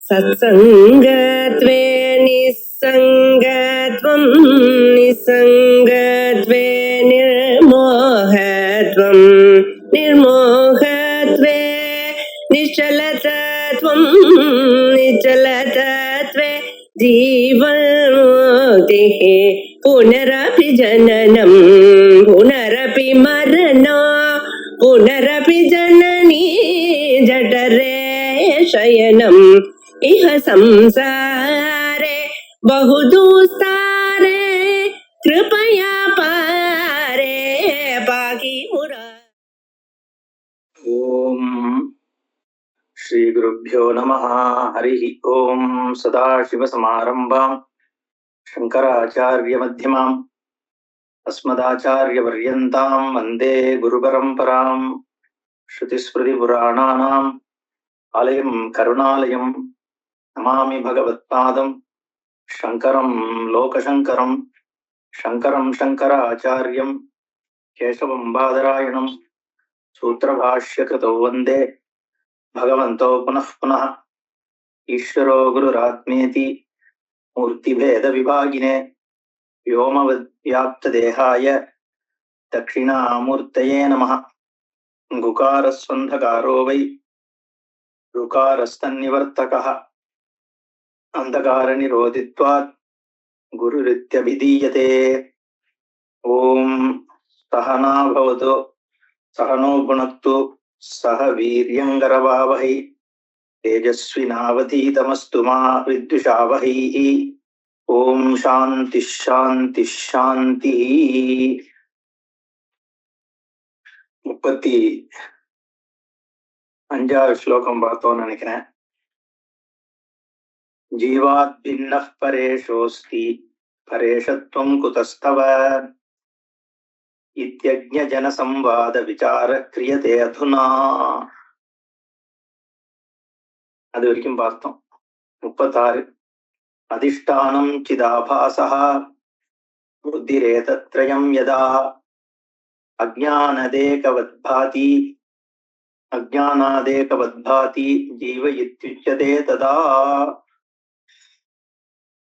सत्संगत्वे निस्संगत्वं निस्संगत्वे निर्मोहत्वं निर्मोहत्वे निश्चलतत्वं निश्चलतत्वे जीवन्मुक्तिः पुनरपि जननं पुनरपि मरणं पुनरपि जननी जठरे शयनम् इह संसारे बहुदुस्तारे कृपया पारे पाहि मुरा। ओम श्री गुरुभ्यो नमः। हरि ओम। सदाशिवसमारम्भाम् शंकराचार्यमध्यमाम् अस्मदाचार्यपर्यन्ताम् वन्दे गुरुपरम्पराम्। श्रुतिस्मृतिपुराणानाम् आलयं करुणालयं नमामि भगवत्पादं शंकरं लोकशंकरं शंकरं शंकराचार्यं केशवं बादरायणं सूत्रभाष्यकृतौ वन्दे भगवन्तौ पुनः पुनः। ईश्वरो गुरुरात्मेति मूर्तिभेदविभागिने व्योमवद्व्याप्तदेहाय दक्षिणामूर्तये नमः। गुकारस्वन्धकारो वै ऋकारस्तन्निवर्तकः अंधकारनिरोधित्वात् गुरुरित्यभिधीयते। ओम सहना भवतु सहनो भुनक्तु सह वीर्यङ्करवावहै तेजस्विनावधीतमस्तु मा विद्विषावहैः। ओम शांति शांति शांति। 35வது ஸ்லோகம் பார்த்தோம்னு நினைக்கிறேன். जीवात् भिन्नः परेशोऽस्ति परेशत्वं कुतस्तव इत्यज्ञजनसंवादविचारः क्रियते अधुना. அது வரைக்கும் பார்த்தோம். 36 अधिष्ठानं चिदाभासः बुद्धिरेतत्रयं यदा अज्ञानादेकवद्भाति जीव इत्युच्यते तदा.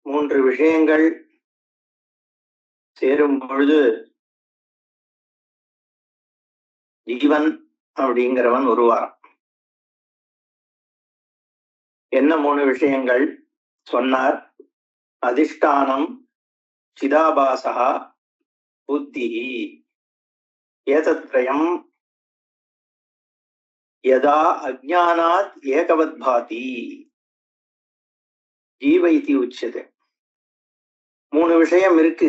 3 விஷயங்கள் சேரும் பொழுது ஜீவன் அப்படிங்கிறவன் உருவாரான். என்ன 3 விஷயங்கள் சொன்னார்? அதிஷ்டானம் சிதாபாசः புத்தி ஏதத்ரயம் யதா அஜ்ஞானாத் ஏகவத்பாதி ஜீவ இதி உச்யதே. 3 விஷயம் இருக்கு.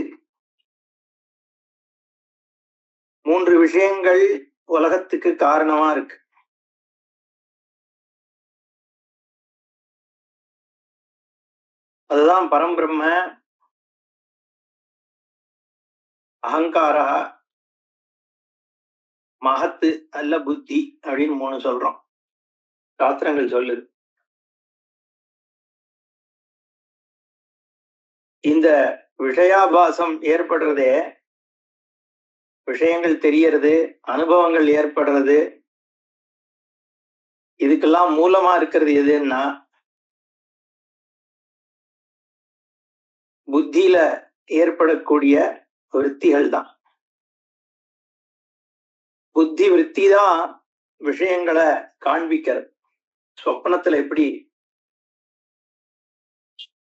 3 விஷயங்கள் உலகத்துக்கு காரணமா இருக்கு. அதுதான் பரம்பிரம்ம, அகங்காரா, மகத்து அல்ல புத்தி அப்படின்னு 3 சொல்றோம். சாஸ்திரங்கள் சொல்லுது. இந்த விஷயாபாசம் ஏற்படுறதே, விஷயங்கள் தெரியறது, அனுபவங்கள் ஏற்படுறது, இதுக்கெல்லாம் மூலமா இருக்கிறது எதுன்னா புத்தியில ஏற்படக்கூடிய விருத்திகள் தான். புத்தி விருத்தி தான் விஷயங்களை காண்பிக்கிறது. சொப்னத்துல எப்படி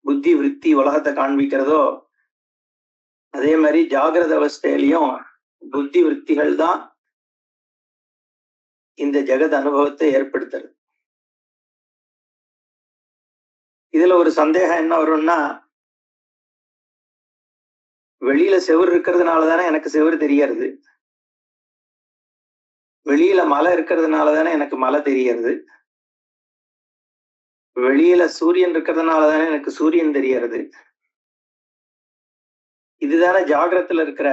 புத்தி விருத்தி உலகத்தை காண்பிக்கிறதோ அதே மாதிரி ஜாகிரத அவஸ்தையிலையும் புத்தி விருத்திகள் தான் இந்த ஜெகத் அனுபவத்தை ஏற்படுத்துறது. இதுல ஒரு சந்தேகம் என்ன வரும்னா, வெளியில செவுரு இருக்கிறதுனால தானே எனக்கு செவுரு தெரியறது, வெளியில மலை இருக்கிறதுனால தானே எனக்கு மலை தெரியறது, வெளியில சூரியன் இருக்கிறதுனால தானே எனக்கு சூரியன் தெரியறது. இதுதானே ஜாகிரத்துல இருக்கிற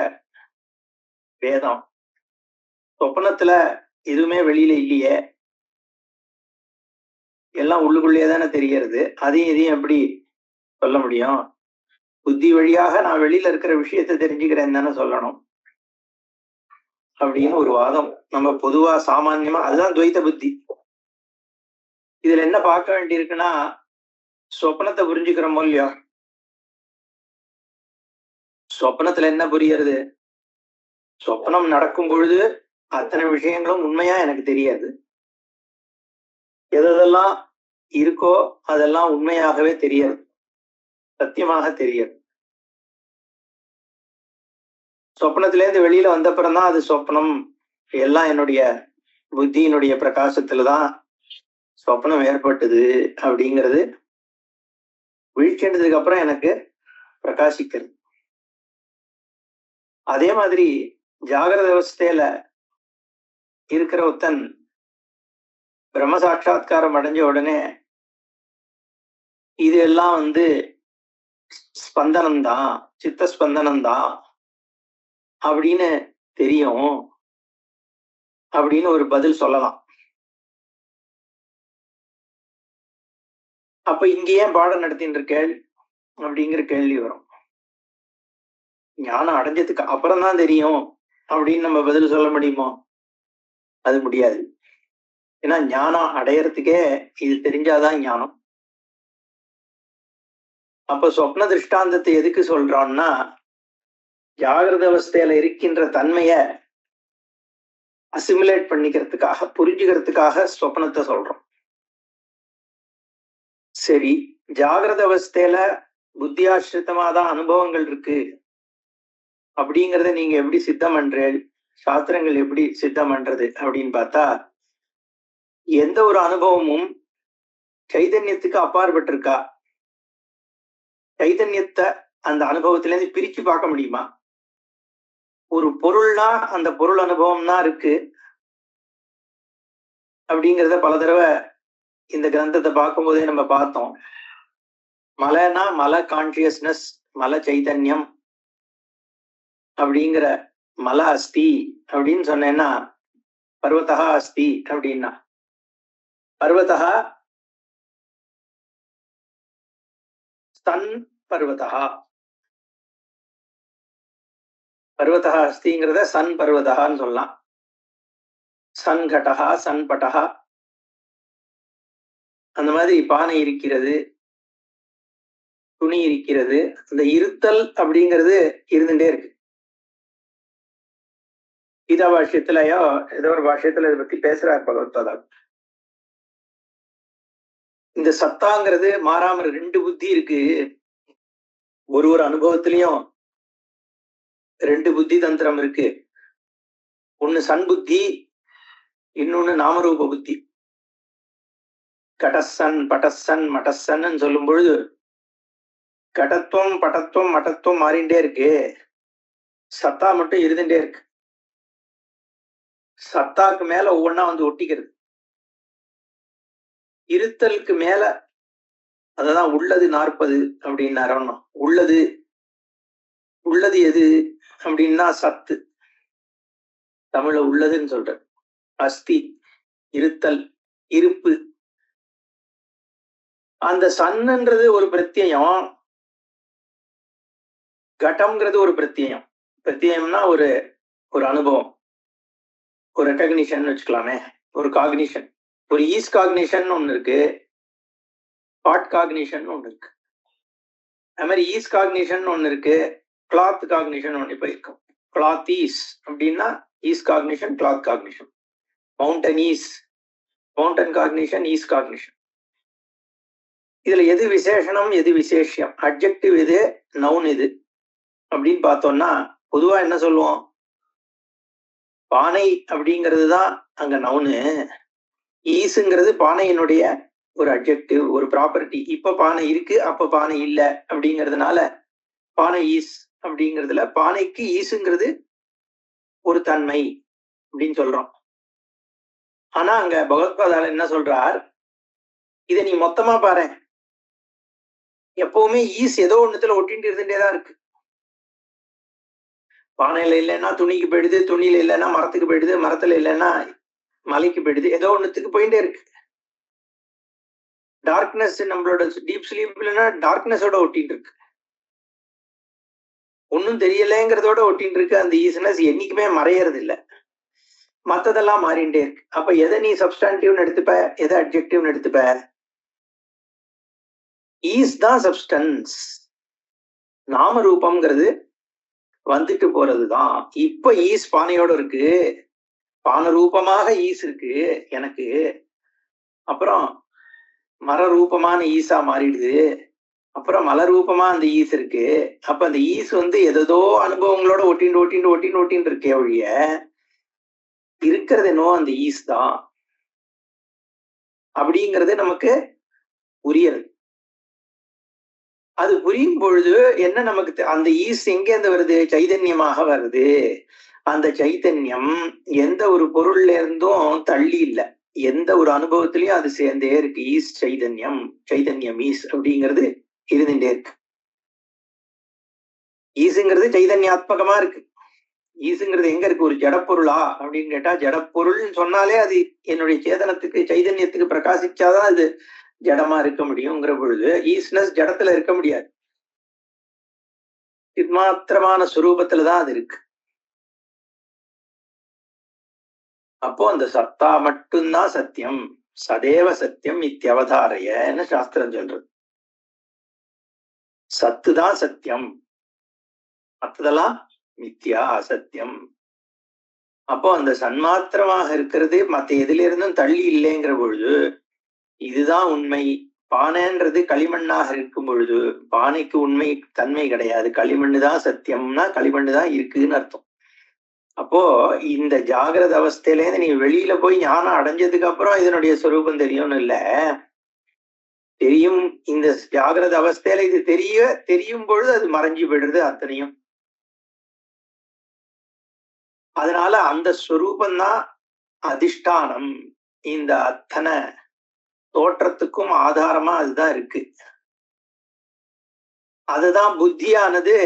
வேதம். சொப்பனத்துல எதுவுமே வெளியில இல்லையே, எல்லாம் உள்ளுக்குள்ளேயே தானே தெரியறது. அதையும் இதையும் எப்படி சொல்ல முடியும்? புத்தி வழியாக நான் வெளியில இருக்கிற விஷயத்தை தெரிஞ்சுக்கிறேன்னு தானே சொல்லணும் அப்படின்னு ஒரு வாதம் நம்ம பொதுவா சாமான்யமா, அதுதான் துவைத்த புத்தி. இதுல என்ன பார்க்க வேண்டியிருக்குன்னா, சொப்னத்தை புரிஞ்சுக்கிறோமோ இல்லையோ? சொப்னத்துல என்ன புரியுறது? சொப்னம் நடக்கும் பொழுது அத்தனை விஷயங்களும் உண்மையா எனக்கு தெரியாது. எதெல்லாம் இருக்கோ அதெல்லாம் உண்மையாகவே தெரியாது, சத்தியமாக தெரியாது. சொப்னத்திலேருந்து வெளியில வந்தப்புறம் தான் அது சொப்னம், எல்லாம் என்னுடைய புத்தியினுடைய பிரகாசத்துலதான் சொப்னம் ஏற்பட்டது அப்படிங்கிறது வீழ்ச்சியடைந்ததுக்கு அப்புறம் எனக்கு பிரகாசிக்கிறது. அதே மாதிரி ஜாகிரத அவஸ்தையில இருக்கிற ஒருத்தன் பிரம்ம சாட்சா்காரம் அடைஞ்ச உடனே இது எல்லாம் ஸ்பந்தனம்தான், சித்த ஸ்பந்தனம்தான் அப்படின்னு தெரியும் அப்படின்னு ஒரு பதில் சொல்லலாம். அப்ப இங்க ஏன் பாடம் நடத்தின்னு இருக்கேள் அப்படிங்கிற கேள்வி வரும். ஞானம் அடைஞ்சதுக்கு அப்புறம் தான் தெரியும் அப்படின்னு நம்ம பதில் சொல்ல முடியுமோ? அது முடியாது. ஏன்னா ஞானம் அடையறதுக்கே இது தெரிஞ்சாதான் ஞானம். அப்ப சொப்ன திருஷ்டாந்தத்தை எதுக்கு சொல்றோம்னா, ஜாகிரத அவஸ்தையில இருக்கின்ற தன்மைய அசிமுலேட் பண்ணிக்கிறதுக்காக, புரிஞ்சுக்கிறதுக்காக சொப்னத்தை சொல்றோம். சரி, ஜாகிரத அவஸ்தையில புத்தியாசிரித்தமாதான் அனுபவங்கள் இருக்கு அப்படிங்கிறத நீங்க எப்படி சித்தம் பண்றீள், சாஸ்திரங்கள் எப்படி சித்தம் பண்றது அப்படின்னு பார்த்தா, எந்த ஒரு அனுபவமும் சைதன்யத்துக்கு அப்பாற்பட்டிருக்கா? சைதன்யத்தை அந்த அனுபவத்திலேருந்து பிரிச்சு பார்க்க முடியுமா? ஒரு பொருள்னா அந்த பொருள் அனுபவம் தான் இருக்கு அப்படிங்கிறத பல தடவை இந்த கிரந்தத்தை பார்க்கும் போதே நம்ம பார்த்தோம். மலைனா மலை கான்சியஸ்னஸ், மலை சைதன்யம் அப்படிங்கிற மலை அஸ்தி அப்படின்னு சொன்னேன்னா, பர்வதா அஸ்தி அப்படின்னா, பர்வதா சன் பர்வதா, பர்வதா அஸ்திங்கிறத சன் பர்வதான்னு சொல்லலாம். சன் கடகா, சன் பட்டகா, அந்த மாதிரி பானை இருக்கிறது, துணி இருக்கிறது. அந்த இருத்தல் அப்படிங்கிறது இருந்துட்டே இருக்கு. கீதா பாஷ்யத்திலயோ ஏதோ ஒரு பாஷ்யத்துல இதை பத்தி பேசுறார் பகவத்பாதா. இந்த சத்தாங்கிறது மாறாம ரெண்டு புத்தி இருக்கு. ஒரு ஒரு அனுபவத்திலையும் ரெண்டு புத்தி தந்திரம் இருக்கு. ஒண்ணு சன் புத்தி, இன்னொன்னு நாமரூப புத்தி. கடசன் பட்டசன் மட்டசன் சொல்லும் பொழுது கடத்துவம் பட்டத்துவம் மட்டத்துவம் மாறிண்டே இருக்கு, சத்தா மட்டும் இருந்துட்டே இருக்கு. சத்தாக்கு மேல ஒவ்வொன்னா ஒட்டிக்கிறது. இருத்தலுக்கு மேல அததான் உள்ளது 40 அப்படின்னு உள்ளது உள்ளது எது அப்படின்னா சத்து, தமிழ்ல உள்ளதுன்னு சொல்ற. அஸ்தி இருத்தல், இருப்பு. அந்த சன்ன்றது ஒரு பிரத்யம், கடம்ங்கிறது ஒரு பிரத்யம். பிரத்யம்னா ஒரு ஒரு அனுபவம், ஒரு ரெகக்னிஷன் வச்சுக்கலாமே, ஒரு காக்னிஷன். ஒரு ஈஸ் காக்னிஷன் ஒண்ணு இருக்கு, பாட் காக்னிஷன் ஒண்ணு இருக்கு. அது மாதிரி ஈஸ் காக்னிஷன் ஒண்ணு இருக்கு, கிளாத் காக்னிஷன் ஒண்ணு இப்ப இருக்கும். கிளாத் ஈஸ் அப்படின்னா is cognition, cloth cognition. Mountain is, mountain cognition, is cognition. இதுல எது விசேஷனம் எது விசேஷம், அட்ஜெக்டிவ் எது, நவுன் எது அப்படின்னு பார்த்தோம்னா, பொதுவா என்ன சொல்லுவோம், பானை அப்படிங்கிறது தான் அங்க நவுனு, ஈஸுங்கிறது பானையினுடைய ஒரு அட்ஜெக்டிவ், ஒரு ப்ராப்பர்ட்டி. இப்ப பானை இருக்கு, அப்ப பானை இல்லை அப்படிங்கிறதுனால பானை ஈஸ் அப்படிங்கிறதுல பானைக்கு ஈஸுங்கிறது ஒரு தன்மை அப்படின்னு சொல்றோம். ஆனா அங்க பகவத்பாதால என்ன சொல்றார், இதை நீ மொத்தமா பாரு, எப்பவுமே ஈஸ் ஏதோ ஒண்ணுத்துல ஒட்டிட்டு இருந்துட்டேதான் இருக்கு. பானையில இல்லைன்னா துணிக்கு போயிடுது, துணியில இல்லைன்னா மரத்துக்கு போயிடுது, மரத்துல இல்லைன்னா மலைக்கு போயிடுது, ஏதோ ஒண்ணுத்துக்கு போயிட்டே இருக்கு. டார்க்னஸ், நம்மளோட டீப் ஸ்லீப்லன்னா டார்க்னஸோட ஒட்டிட்டு இருக்கு, ஒன்னும் தெரியலைங்கிறதோட ஒட்டின்னு இருக்கு. அந்த ஈஸ்னஸ் என்னைக்குமே மறையறது இல்லை, மத்ததெல்லாம் மாறிண்டே இருக்கு. அப்ப எதை நீ சப்ஸ்டான்டிவ்னு எடுத்துப்ப, எதை அட்ஜெக்டிவ்னு எடுத்துப்ப? ஈஸ் தான் சப்ஸ்டன்ஸ். நாம ரூபம்ங்கிறது வந்துட்டு போறதுதான். இப்ப ஈஸ் பானையோட இருக்கு, பானை ரூபமாக ஈஸ் இருக்கு எனக்கு, அப்புறம் மர ரூபமான ஈஸா மாறிடுது, அப்புறம் மல ரூபமா அந்த ஈஸ் இருக்கு. அப்ப அந்த ஈஸ் எதோ அனுபவங்களோட ஒட்டின்னு இருக்கே ஒழிய இருக்கிறது என்னவோ அந்த ஈஸ் தான் அப்படிங்கிறது நமக்கு புரியறது. அது புரியும் பொழுது என்ன நமக்கு அந்த ஈஸ் எங்கேருந்து வருது? சைதன்யமாக வருது. அந்த சைத்தன்யம் எந்த ஒரு பொருள்ல இருந்தும் தள்ளி இல்லை, எந்த ஒரு அனுபவத்திலையும் அது சேர்ந்தே இருக்கு. ஈஸ் சைதன்யம், சைதன்யம் ஈஸ் அப்படிங்கிறது இருந்துட்டே இருக்கு. ஈஸுங்கிறது சைதன்யாத்மகமா இருக்கு. ஈஸுங்கிறது எங்க இருக்கு? ஒரு ஜடப்பொருளா அப்படின்னு கேட்டா, ஜடப்பொருள்னு சொன்னாலே அது என்னுடைய சேதனத்துக்கு சைதன்யத்துக்கு பிரகாசிச்சாதான் அது ஜடமா இருக்க முடியுங்கிற பொழுது ஈஸ்னஸ் ஜடத்துல இருக்க முடியாது. சின்மாத்திரமான சுரூபத்துலதான் அது இருக்கு. அப்போ அந்த சத்தா மட்டும்தான் சத்தியம். சதேவ சத்தியம் இத்தியவதாரையன்னு சாஸ்திரம் சொல்றது. சத்துதான் சத்தியம், மற்றதெல்லாம் மித்யா அசத்தியம். அப்போ அந்த சன்மாத்திரமாக இருக்கிறது மத்த எதுல இருந்தும் தள்ளி இல்லைங்கிற பொழுது இதுதான் உண்மை. பானைன்றது களிமண்ணாக இருக்கும் பொழுது பானைக்கு உண்மை தன்மை கிடையாது. களிமண்ணு தான் சத்தியம்னா களிமண்ணு தான் இருக்குன்னு அர்த்தம். அப்போ இந்த ஜாகிரத அவஸ்தையிலேருந்து நீ வெளியில போய் ஞானம் அடைஞ்சதுக்கு அப்புறம் இதனுடைய சொரூபம் தெரியும்னு இல்ல, தெரியும். இந்த ஜாகிரத அவஸ்தையில இது தெரியும் பொழுது அது மறைஞ்சு போயிடுறது அத்தனையும். அதனால அந்த ஸ்வரூபந்தான் அதிஷ்டானம். இந்த அத்தனை தோற்றத்துக்கும் ஆதாரமா அதுதான் இருக்கு. அதுதான் புத்தியானது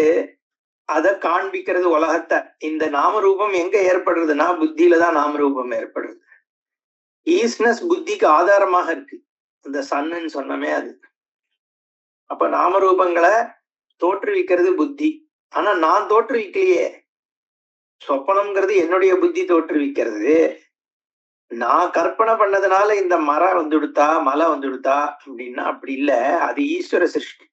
அதை காண்பிக்கிறது உலகத்தை. இந்த நாமரூபம் எங்க ஏற்படுறதுன்னா புத்தியில தான் நாமரூபம் ஏற்படுறது. ஈஸ்னஸ் புத்திக்கு ஆதாரமாக இருக்கு. இந்த சன்னு சொன்னமே அது. அப்ப நாமரூபங்களை தோற்றுவிக்கிறது புத்தி. ஆனா நான் தோற்றுவிக்கலையே. சொப்பனம்ங்கிறது என்னுடைய புத்தி தோற்றுவிக்கிறது. நான் கற்பனை பண்ணதுனால இந்த மரம் வந்துடுத்தா மலை வந்துடுத்தா அப்படின்னா அப்படி இல்ல, அது ஈஸ்வர சிருஷ்டி.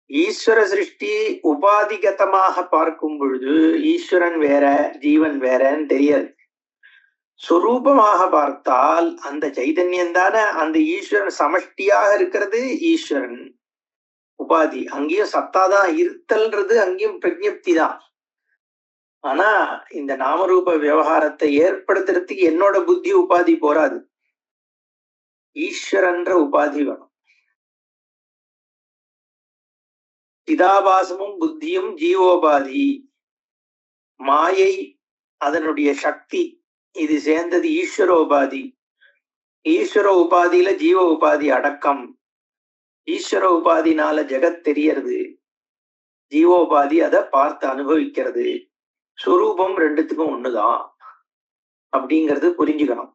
ஈஸ்வர சிருஷ்டி உபாதிகதமாக பார்க்கும் பொழுது ஈஸ்வரன் வேற ஜீவன் வேறன்னு தெரியாது. சொரூபமாக பார்த்தால் அந்த சைதன்யம் தானே அந்த ஈஸ்வரன் சமஷ்டியாக இருக்கிறது. ஈஸ்வரன் உபாதி, அங்கேயும் சத்தாதான் இருத்தல்ன்றது, அங்கேயும் பிரஜப்தி தான். ஆனா இந்த நாமரூப விவகாரத்தை ஏற்படுத்துறதுக்கு என்னோட புத்தி உபாதி போராது, ஈஸ்வரன்ற உபாதி வேணும். சிதாபாசமும் புத்தியும் ஜீவோபாதி, மாயை அதனுடைய சக்தி, இது சேர்ந்தது ஈஸ்வரோபாதி. ஈஸ்வர உபாதியில ஜீவ உபாதி அடக்கம். ஈஸ்வர உபாதினால ஜெகத் தெரியறது, ஜீவோபாதி அதை பார்த்து அனுபவிக்கிறது. சுரூபம் ரெண்டுத்துக்கும் ஒண்ணுதான் அப்படிங்கிறது புரிஞ்சுக்கணும்.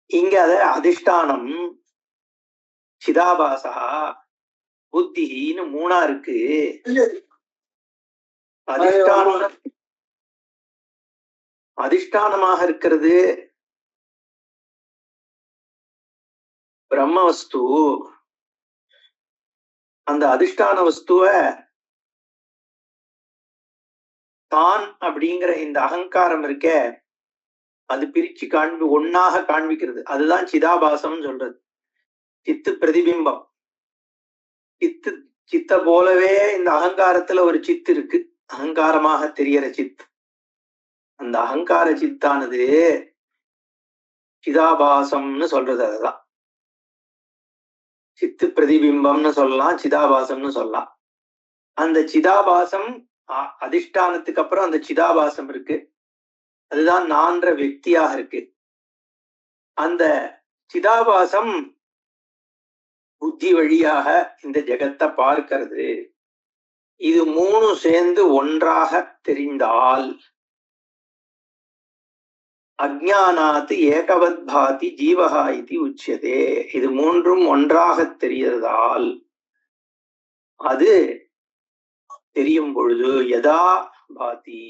இங்க அத அதிஷ்டானம், சிதாபாசா, புத்தின்னு மூணா இருக்கு. அதிஷ்டானமாக இருக்கிறது பிரம்ம வஸ்து. அந்த அதிஷ்டான வஸ்துவ தான் அப்படிங்கிற இந்த அகங்காரம் இருக்க அது பிரிச்சு ஒன்னாக காண்பிக்கிறது. அதுதான் சிதாபாசம் சொல்றது. சித்து பிரதிபிம்பம். சித்த போலவே இந்த அகங்காரத்துல ஒரு சித்து இருக்கு, அகங்காரமாக தெரியற சித். அந்த அகங்கார சித்தானது சிதாபாசம்னு சொல்றது. அதுதான் சித்து பிரதிபிம்பம்னு சொல்லலாம், சிதாபாசம்னு சொல்லலாம். அந்த சிதாபாசம் அதிஷ்டானத்துக்கு அப்புறம் அந்த சிதாபாசம் இருக்கு, அதுதான் நான்ற வெக்தியாக இருக்கு. அந்த சிதாபாசம் புத்தி வழியாக இந்த ஜெகத்தை பார்க்கிறது. இது மூணு சேர்ந்து ஒன்றாக தெரிந்தால் அஜ்ஞானாத்து ஏகவத் பாதி ஜீவஹா இது உச்சியதே. இது மூன்றும் ஒன்றாக தெரியறதால் அது தெரியும் பொழுது யதா பாதி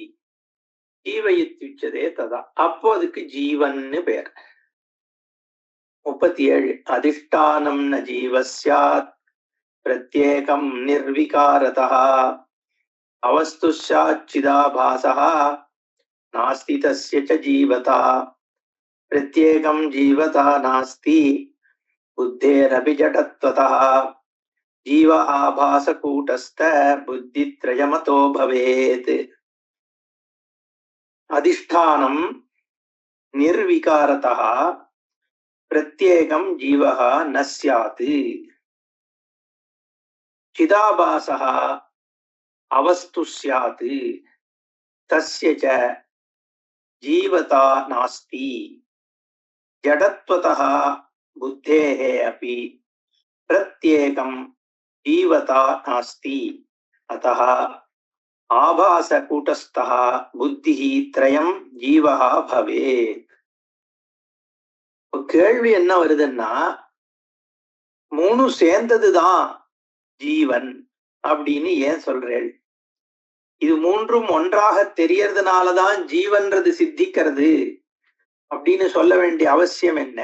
ஜீவயித்துச்சதே ததா, அப்போ அதுக்கு ஜீவன்னு பேர். 37 அதிஷ்டானம் ந ஜீவஸ்யாத் பிரத்யேகம் நிர்விகாரதः அவஸ்துஷ்சாச்சிதாபாசः நாஸ்தி தஸ்ய ச ஜீவதா பிரத்யேகம் ஜீவதா நாஸ்தி புத்தேரபி ஜடத்வதः ஜீவ ஆபாசகூட்டஸ்த புத்தித்ரயமதோ பவேத். அதிஷ்டானம் நிர்விகாரதः பிரத்யேகம் ஜீவः ந ஸ்யாத் சிதாபாசः அவஸ்து ஸ்யாத் தஸ்ய ச ஜீவதா நாஸ்தி ஜடத்வதः புத்தேஹ அப்பி பிரத்யேகம் ஜீவதா நாஸ்தி அத்தः ஆபாசகூட்டஸ்தः புத்திஹ த்ரயம் ஜீவः பவேத். கேள்வி என்ன வருதுன்னா, மூணு சேர்ந்ததுதான் ஜீவன் அப்படின்னு ஏன் சொல்றேன்? இது மூன்றும் ஒன்றாக தெரியறதுனாலதான் ஜீவன்றது சித்திக்கிறது அப்படின்னு சொல்ல வேண்டிய அவசியம் என்ன?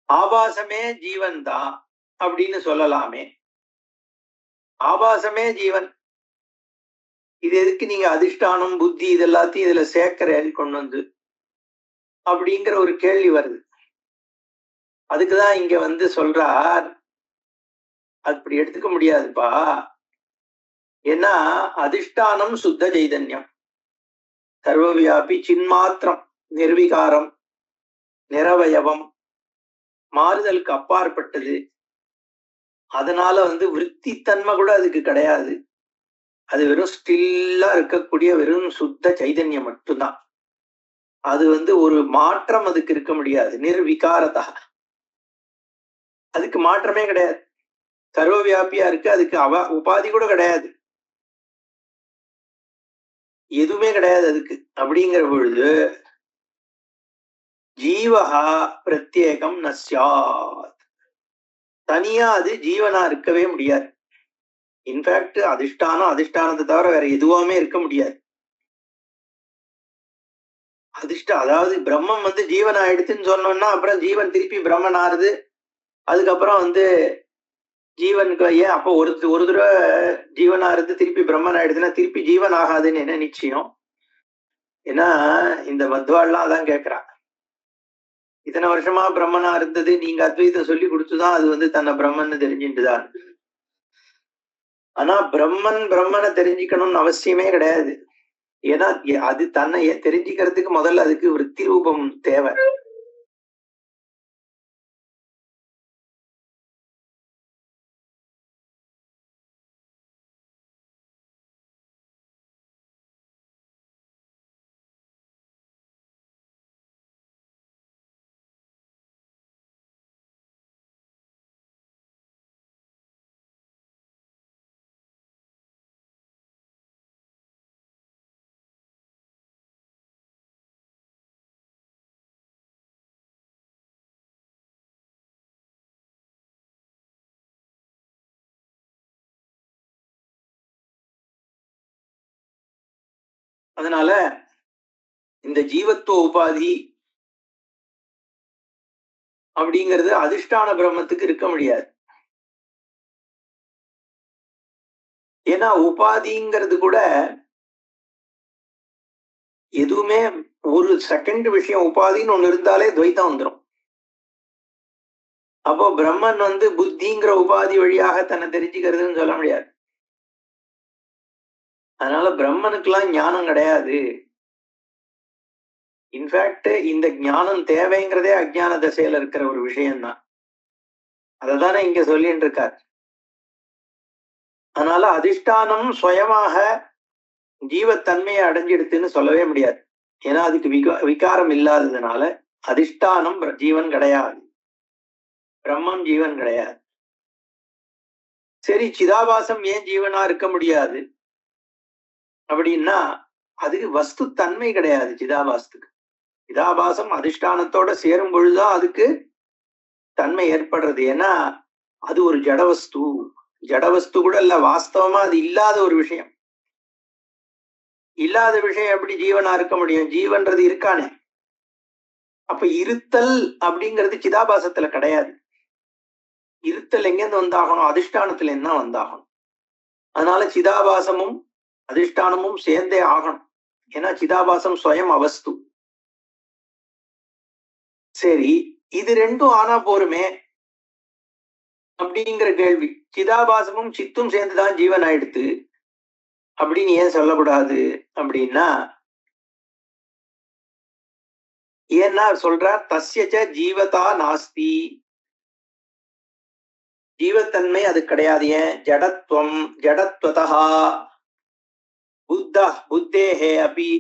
ஆபாசமே ஜீவன் தான் அப்படின்னு சொல்லலாமே. ஆபாசமே ஜீவன், இது எதுக்கு நீங்க அதிஷ்டானம் புத்தி இதெல்லாத்தையும் இதுல சேர்க்கிறேன் கொண்டு வந்து அப்படிங்கிற ஒரு கேள்வி வருது. அதுக்குதான் இங்க வந்து சொல்றார், அப்படி எடுத்துக்க முடியாதுப்பா. ஏன்னா அதிஷ்டானம் சுத்த சைதன்யம், சர்வவியாபி, சின்மாத்திரம், நிர்விகாரம், நிரவயவம், மாறுதலுக்கு அப்பாற்பட்டது. அதனால வந்து விருத்தித்தன்மை கூட அதுக்கு கிடையாது. அது வெறும் ஸ்டில்லா இருக்கக்கூடிய வெறும் சுத்த சைதன்யம் மட்டும்தான். அது வந்து ஒரு மாற்றம் அதுக்கு இருக்க முடியாது. நிர்விகாரதா, அதுக்கு மாற்றமே கிடையாது. சர்வவியாபியா இருக்கு, அதுக்கு உபாதி கூட கிடையாது, எதுவுமே கிடையாது அதுக்கு. அப்படிங்கிற பொழுது ஜீவஹா பிரத்யேகம் ந ஸ்யாத், தனியா அது ஜீவனா இருக்கவே முடியாது. இன்ஃபேக்ட் அதிஷ்டானத்தை தவிர வேற எதுவுமே இருக்க முடியாது. அதாவது பிரம்மம் வந்து ஜீவன் ஆயிடுச்சுன்னு சொன்னோம்னா அப்புறம் ஜீவன் திருப்பி பிரம்மன் ஆறுது. அதுக்கப்புறம் வந்து ஜீவனுக்கு ஏன் அப்போ ஒரு தடவை ஜீவன் ஆறுது திருப்பி பிரம்மன் ஆயிடுதுன்னா திருப்பி ஜீவன் ஆகாதுன்னு என்ன நிச்சயம்? ஏன்னா இந்த மத்வாள்லாம் அதான் கேட்கிறான். இத்தனை வருஷமா பிரம்மனா இருந்தது, நீங்க அத்வைதம் சொல்லி கொடுத்துதான் அது வந்து தன்னை பிரம்மன்னு தெரிஞ்சுட்டுதான். ஆனா பிரம்மனை தெரிஞ்சுக்கணும்னு அவசியமே கிடையாது. ஏன்னா அது தன்னை தெரிஞ்சுக்கிறதுக்கு முதல்ல அதுக்கு விருத்தி ரூபம் தேவை. அதனால இந்த ஜீவத்துவ உபாதி அப்படிங்கிறது அதிஷ்டான பிரம்மத்துக்கு இருக்க முடியாது. ஏன்னா உபாதிங்கிறது கூட எதுவுமே ஒரு செகண்ட் விஷயம். உபாதின்னு ஒண்ணு இருந்தாலே துவைத்தம் வந்துடும். அப்போ பிரம்மன் வந்து புத்திங்கிற உபாதி வழியாக தன்னை தெரிஞ்சுக்கிறதுன்னு சொல்ல முடியாது. அதனால பிரம்மனுக்கெல்லாம் ஞானம் கிடையாது. இன்ஃபேக்ட் இந்த ஞானம் தேவைங்கிறதே அஜ்ஞான தசையில இருக்கிற ஒரு விஷயம்தான். அததானே இங்க சொல்லிட்டு இருக்கார். அதனால அதிஷ்டானம் சுயமாக ஜீவத்தன்மையை அடைஞ்சிடுத்துன்னு சொல்லவே முடியாது. ஏன்னா அதுக்கு விகாரம் இல்லாததுனால அதிஷ்டானம் ஜீவன் கிடையாது, பிரம்மம் ஜீவன் கிடையாது. சரி, சிதாபாசம் ஏன் ஜீவனா இருக்க முடியாது அப்படின்னா அதுக்கு வஸ்து தன்மை கிடையாது. சிதாபாசத்துக்கு சிதாபாசம் அதிஷ்டானத்தோட சேரும் பொழுதுதான் அதுக்கு தன்மை ஏற்படுறது. ஏன்னா அது ஒரு ஜடவஸ்து. ஜடவஸ்து கூட இல்ல, வாஸ்தவமா அது இல்லாத ஒரு விஷயம். இல்லாத விஷயம் எப்படி ஜீவனா இருக்க முடியும்? ஜீவன்றது இருக்கானே. அப்ப இருத்தல் அப்படிங்கிறது சிதாபாசத்துல கிடையாது. இருத்தல் எங்கேருந்து வந்தாகணும்? அதிஷ்டானத்துல என்ன வந்தாகணும். அதனால சிதாபாசமும் அதிஷ்டானமும் சேர்ந்தே ஆகணும். ஏன்னா சிதாபாசம் ஸ்வயம் அவஸ்து. சரி, இது ரெண்டும் ஆனா போருமே அப்படிங்கிற கேள்வி. சிதாபாசமும் சித்தும் சேர்ந்துதான் ஜீவன் ஆயிடுத்து அப்படின்னு ஏன் சொல்லக்கூடாது அப்படின்னா, ஏன்னா சொல்றார் தஸ்யச்ச ஜீவதா நாஸ்தி, ஜீவத்தன்மை அது கிடையாது. ஏன்? ஜடத்வம் ஜடத்வதா புத்த புத்தேஹே அபி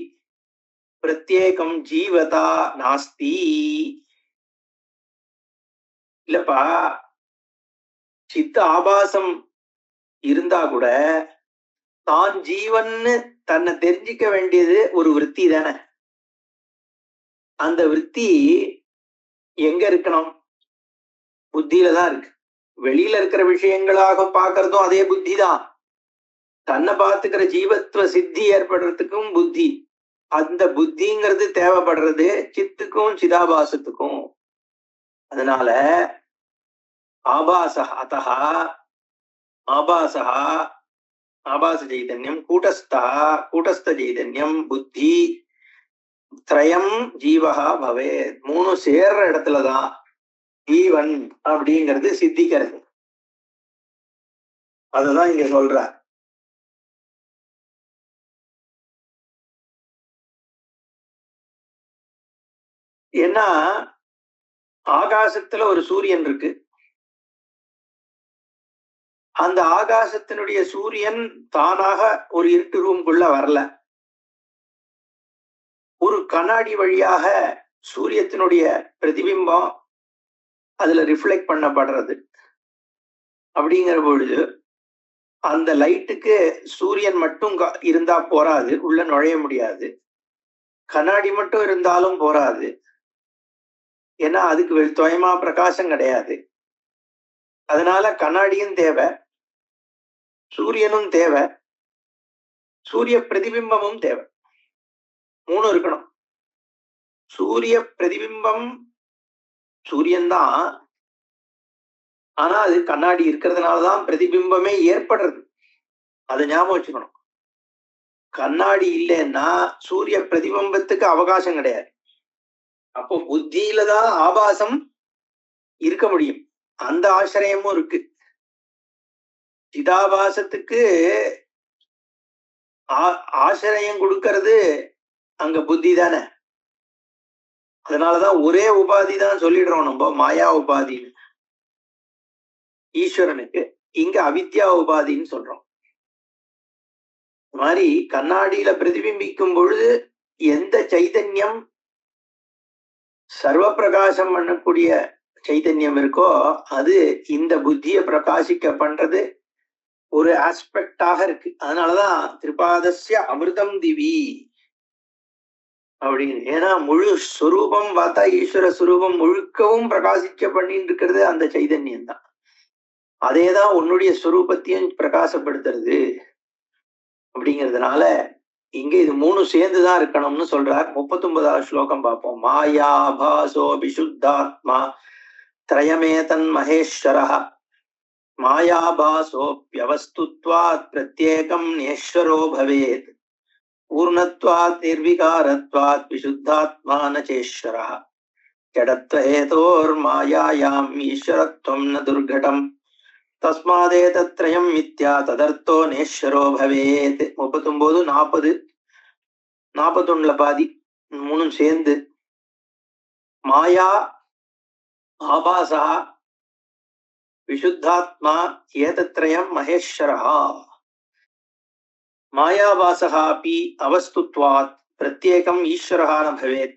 பிரத்யேகம் ஜீவதா நாஸ்தி. இல்லப்பா, சித்த ஆபாசம் இருந்தா கூட தான் ஜீவன்னு தன்னை தெரிஞ்சிக்க வேண்டியது ஒரு விருத்தி தானே. அந்த விருத்தி எங்க இருக்கணும்? புத்தியில தான் இருக்கு. வெளியில இருக்கிற விஷயங்களாக பார்க்கறதும் அதே புத்தி தான். தன்னை பார்த்துக்கிற ஜீவத்துவ சித்தி ஏற்படுறதுக்கும் புத்தி. அந்த புத்திங்கிறது தேவைப்படுறது சித்துக்கும் சிதாபாசத்துக்கும். அதனால ஆபாச அத்தஹா ஆபாசா ஆபாச சைதன்யம் கூட்டஸ்தா கூட்டஸ்த சைதன்யம் புத்தி திரயம் ஜீவகா பவே. மூணு சேர்ற இடத்துலதான் ஜீவன் அப்படிங்கிறது சித்திக்கிறது. அதுதான் இங்க சொல்ற. ஏன்னா ஆகாசத்துல ஒரு சூரியன் இருக்கு. அந்த ஆகாசத்தினுடைய சூரியன் தானாக ஒரு இருட்டு ரூம்குள்ள வரல. ஒரு கண்ணாடி வழியாக சூரியத்தினுடைய பிரதிபிம்பம் அதுல ரிஃப்ளெக்ட் பண்ணப்படுறது. அப்படிங்கிற பொழுது அந்த லைட்டுக்கு சூரியன் மட்டும் இருந்தா போராது, உள்ள நுழைய முடியாது. கண்ணாடி மட்டும் இருந்தாலும் போராது. ஏன்னா அதுக்கு துவயமா பிரகாசம் கிடையாது. அதனால கண்ணாடியும் தேவை, சூரியனும் தேவை, சூரிய பிரதிபிம்பமும் தேவை. மூணு இருக்கணும். சூரிய பிரதிபிம்பம் சூரியன் தான், ஆனா அது கண்ணாடி இருக்கிறதுனாலதான் பிரதிபிம்பமே ஏற்படுறது. அதை ஞாபகம் வச்சுக்கணும். கண்ணாடி இல்லைன்னா சூரிய பிரதிபிம்பத்துக்கு அவகாசம் கிடையாது. அப்போ புத்தியில தான் ஆபாசம் இருக்க முடியும். அந்த ஆசிரியமும் இருக்கு. சிதாபாசத்துக்கு ஆசிரியம் கொடுக்கறது அங்க புத்தி தானே. அதனாலதான் ஒரே உபாதி தான் சொல்லிடுறோம் நம்ம, மாயா உபாதின்னு. ஈஸ்வரனுக்கு இங்க அவித்யா உபாதின்னு சொல்றோம். மாதிரி கண்ணாடியில பிரதிபிம்பிக்கும் பொழுது எந்த சைதன்யம் சர்வ பிரகாசம் பண்ணக்கூடிய சைதன்யம் இருக்கோ அது இந்த புத்தியை பிரகாசிக்க பண்றது ஒரு ஆஸ்பெக்டாக இருக்கு. அதனாலதான் திரிபாதஸ்ய அமிர்தம் திவி அப்படின்னு. ஏன்னா முழு ஸ்வரூபம் பார்த்தா ஈஸ்வர ஸ்வரூபம் முழுக்கவும் பிரகாசிக்க பண்ணிட்டு இருக்கிறது அந்த சைதன்யம் தான். அதேதான் உன்னுடைய ஸ்வரூபத்தையும் பிரகாசப்படுத்துறது. அப்படிங்கிறதுனால இங்க இது மூணு சேர்ந்துதான் இருக்கணும்னு சொல்றார். 39வது ஸ்லோகம் பார்ப்போம். மாயா பாசோ விசுத்தாத்மா திரயமேதன் மகேஸ்வரः மாயாபாசோப்யவஸ்துத்வாத் பிரத்யேகம் நேஸ்வரோ பவேத் பூர்ணத்வாத் நிர்விகாரத்வாத் விசுத்தாத்மா நச்சேஸ்வரः ஜடத்வஹேதோர்மாயாயாம் ஈஸ்வரத்வம் ந துர்கடம் தஸ்மாதேதத்ரயம் மித்யா ததர்த்தோ நேஸ்வரோ பவேத். 39, 40, 41 பாதி மூணும் சேர்ந்து மாயா ஆபாசா விசுத்தாத்மா ஏதத்ரயம் மகேஸ்வரः மாயாபாசः अपि அவஸ்துத்வாத் பிரத்யேகம் ஈஸ்வரः ந பவேத்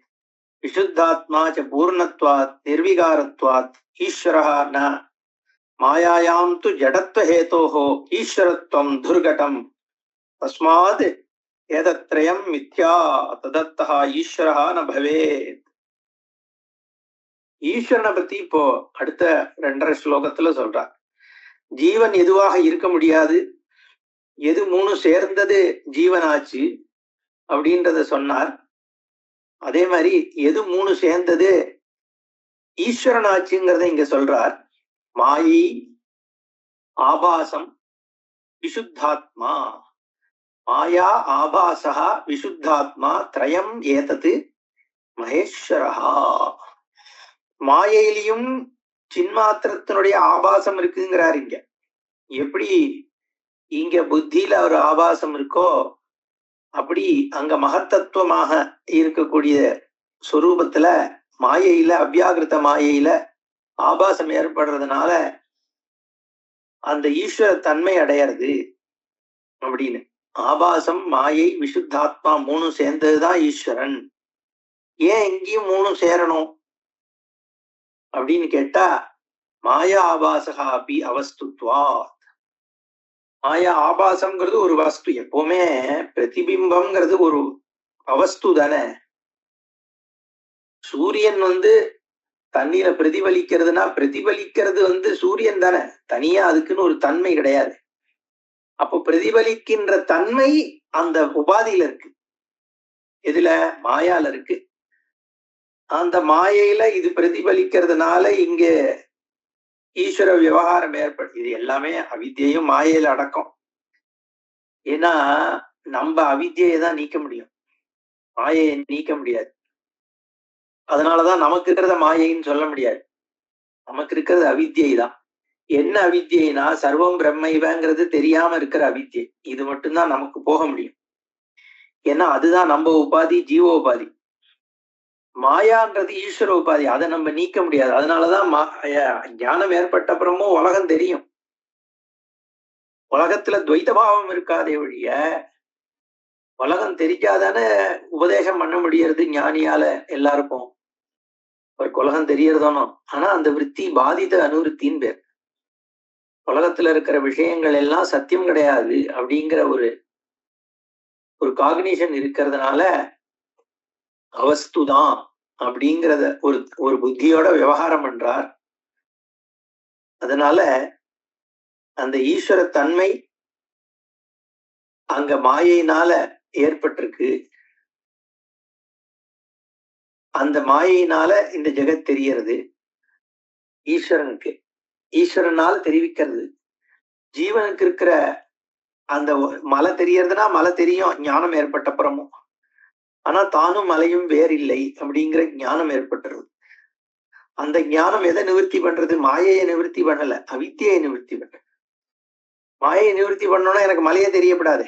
விசுத்தாத்மா च பூர்ணத்வாத் நிர்விகாரத்வாத் ஈஸ்வரः ந மாயாயாம் து ஜடத்வஹேதோஹ ஈஸ்வரத்வம் துர்கடம் தஸ்மாத் ஏதத்ரயம் மித்யா ததர்த்தः ஈஸ்வரः ந பவேத். ஈஸ்வரனை பத்தி இப்போ அடுத்த 2.5 ஸ்லோகத்துல சொல்றார். ஜீவன் எதுவாக இருக்க முடியாது, எது மூணு சேர்ந்தது ஜீவனாச்சு அப்படின்றத சொன்னார். அதே மாதிரி எது மூணு சேர்ந்தது ஈஸ்வரன் ஆட்சிங்கிறத இங்க சொல்றார். மாயை, ஆபாசம், விசுத்தாத்மா. மாயா, ஆபாசா, விசுத்தாத்மா திரயம் ஏதது மகேஸ்வரஹா. மாயையிலையும் சின்மாத்திரத்தினுடைய ஆபாசம் இருக்குங்கிறார் இங்க. எப்படி இங்க புத்தியில ஒரு ஆபாசம் இருக்கோ அப்படி அங்க மகத்தத்துவமாக இருக்கக்கூடிய சொரூபத்துல மாயையில, அவ்யாகிருத மாயையில ஆபாசம் ஏற்படுறதுனால அந்த ஈஸ்வர தன்மை அடையிறது அப்படின்னு. ஆபாசம், மாயை, விசுத்தாத்மா மூணும் சேர்ந்ததுதான் ஈஸ்வரன். ஏன் இங்கேயும் மூணும் சேரணும் அப்படின்னு கேட்டா, மாயா ஆபாசகா அப்படி அவஸ்துத்வா. மாயா ஆபாசம்ங்கிறது ஒரு வஸ்து. எப்பவுமே பிரதிபிம்பம்ங்கிறது ஒரு அவஸ்து தானே. சூரியன் தண்ணீரை பிரதிபலிக்கிறதுனா பிரதிபலிக்கிறது சூரியன் தானே, தனியா அதுக்குன்னு ஒரு தன்மை கிடையாது. அப்போ பிரதிபலிக்கின்ற தன்மை அந்த உபாதியில இருக்கு. எதுல? மாயால இருக்கு. அந்த மாயையில இது பிரதிபலிக்கிறதுனால இங்க ஈஸ்வர விவகாரம் ஏற்படுது. இது எல்லாமே அவித்யையும் மாயையில அடக்கம். ஏன்னா நம்ம அவித்யை தான் நீக்க முடியும், மாயையை நீக்க முடியாது. அதனாலதான் நமக்கு இருக்கிறத மாயைன்னு சொல்ல முடியாது. நமக்கு இருக்கிறது அவித்யை தான். என்ன அவித்யைனா சர்வம் பிரம்மைவங்கிறது தெரியாம இருக்கிற அவித்யை. இது மட்டும்தான் நமக்கு போக முடியும். ஏன்னா அதுதான் நம்ம உபாதி, ஜீவ உபாதி. மாயான்றது ஈஸ்வர உபாதி, அதை நம்ம நீக்க முடியாது. அதனாலதான் ஞானம் ஏற்பட்ட அப்புறமும் உலகம் தெரியும். உலகத்துல துவைத பாவம் இருக்காதே ஒழிய உலகம் தெரிஞ்சாதானே உபதேசம் பண்ண முடியறது ஞானியால எல்லாருக்கும். ஒரு உலகம் தெரியறதானோ. ஆனா அந்த விற்பி பாதித அனுவிற்த்தின்னு பேர். உலகத்துல இருக்கிற விஷயங்கள் எல்லாம் சத்தியம் கிடையாது அப்படிங்கிற ஒரு காக்னிஷன் இருக்கிறதுனால அவஸ்துதான் அப்படிங்கிறத ஒரு புத்தியோட விவகாரம் பண்றார். அதனால அந்த ஈஸ்வர தன்மை அங்க மாயையினால ஏற்பட்டிருக்கு. அந்த மாயையினால இந்த ஜெகத் தெரியறது ஈஸ்வரனுக்கு. ஈஸ்வரனால் தெரிவிக்கிறது. ஜீவனுக்கு இருக்கிற அந்த மலை தெரியறதுன்னா மலை தெரியும் ஞானம் ஏற்பட்ட அப்புறமும். ஆனா தானும் மலையும் வேறில்லை அப்படிங்கிற ஞானம் ஏற்பட்டுறது. அந்த ஞானம் எதை நிவர்த்தி பண்றது? மாயையை நிவர்த்தி பண்ணல, அவித்யை நிவர்த்தி பண்ற. மாயையை நிவர்த்தி பண்ணோம்னா எனக்கு மலையே தெரியப்படாது.